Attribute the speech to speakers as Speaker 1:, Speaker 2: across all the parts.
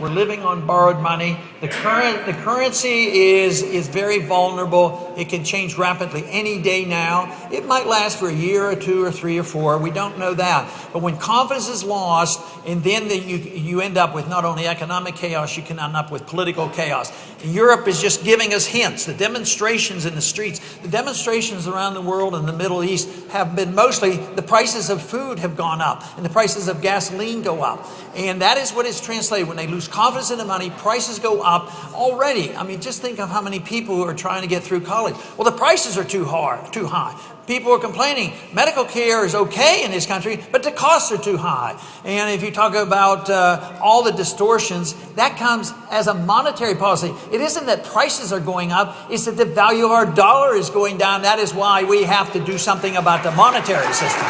Speaker 1: We're living on borrowed money. The currency is very vulnerable. It can change rapidly any day now. It might last for a year or two or three or four. We don't know that. But when confidence is lost, and then you end up with not only economic chaos, you can end up with political chaos. Europe is just giving us hints. The demonstrations in the streets, the demonstrations around the world in the Middle East have been mostly the prices of food have gone up and the prices of gasoline go up. And that is what is translated. When they lose confidence in the money, prices go up already. I mean, just think of how many people who are trying to get through college. Well, the prices are too high. People are complaining. Medical care is okay in this country, but the costs are too high. And if you talk about all the distortions, that comes as a monetary policy. It isn't that prices are going up. It's that the value of our dollar is going down. That is why we have to do something about the monetary system.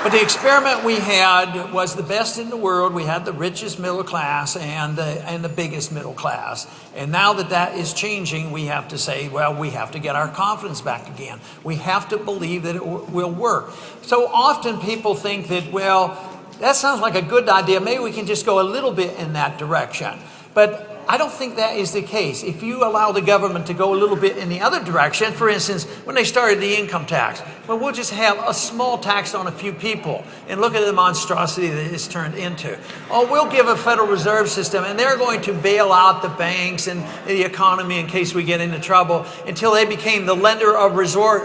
Speaker 1: But the experiment we had was the best in the world. We had the richest middle class and the biggest middle class. And now that is changing, we have to say, well, we have to get our confidence back again. We have to believe that it will work. So often people think that, well, that sounds like a good idea. Maybe we can just go a little bit in that direction. But I don't think that is the case. If you allow the government to go a little bit in the other direction, for instance, when they started the income tax, well, we'll just have a small tax on a few people and look at the monstrosity that it's turned into. Oh, we'll give a Federal Reserve System and they're going to bail out the banks and the economy in case we get into trouble until they became the lender of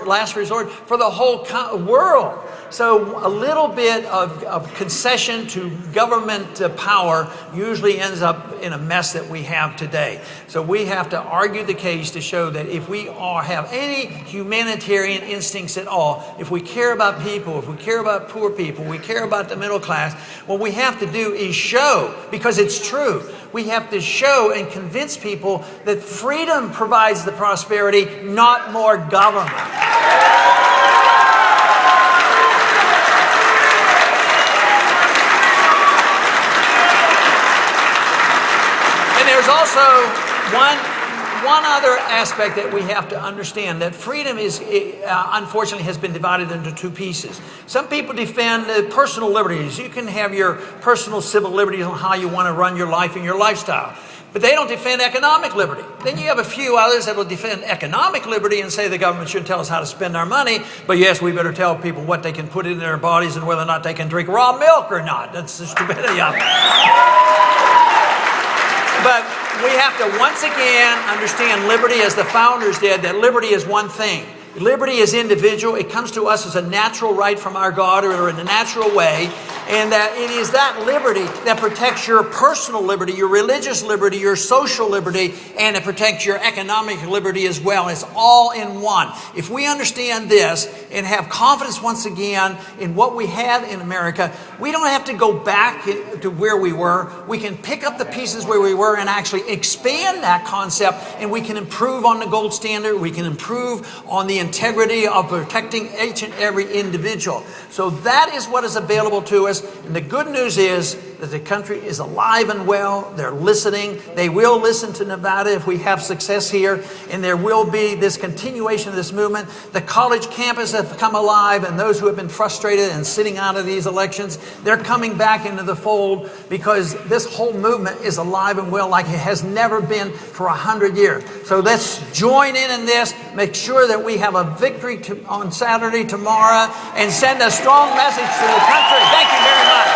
Speaker 1: last resort for the whole world. So a little bit of concession to government power usually ends up in a mess that we have today. So we have to argue the case to show that if we have any humanitarian instincts at all, if we care about people, if we care about poor people, we care about the middle class, what we have to do is show, because it's true, we have to show and convince people that freedom provides the prosperity, not more government. There's also one other aspect that we have to understand, that freedom is, unfortunately, has been divided into two pieces. Some people defend personal liberties. You can have your personal civil liberties on how you want to run your life and your lifestyle. But they don't defend economic liberty. Then you have a few others that will defend economic liberty and say the government shouldn't tell us how to spend our money, but yes, we better tell people what they can put in their bodies and whether or not they can drink raw milk or not. That's the stupidity of it. But we have to once again understand liberty as the founders did, that liberty is one thing. Liberty is individual. It comes to us as a natural right from our God or in a natural way. And that it is that liberty that protects your personal liberty, your religious liberty, your social liberty, and it protects your economic liberty as well. It's all in one. If we understand this and have confidence once again in what we have in America, we don't have to go back to where we were. We can pick up the pieces where we were and actually expand that concept, and we can improve on the gold standard. We can improve on the integrity of protecting each and every individual. So that is what is available to us. And the good news is that the country is alive and well. They're listening. They will listen to Nevada if we have success here. And there will be this continuation of this movement. The college campus have come alive, and those who have been frustrated and sitting out of these elections, they're coming back into the fold because this whole movement is alive and well like it has never been for 100 years. So let's join in this. Make sure that we have a victory on Saturday tomorrow and send a strong message to the country. Thank you very much.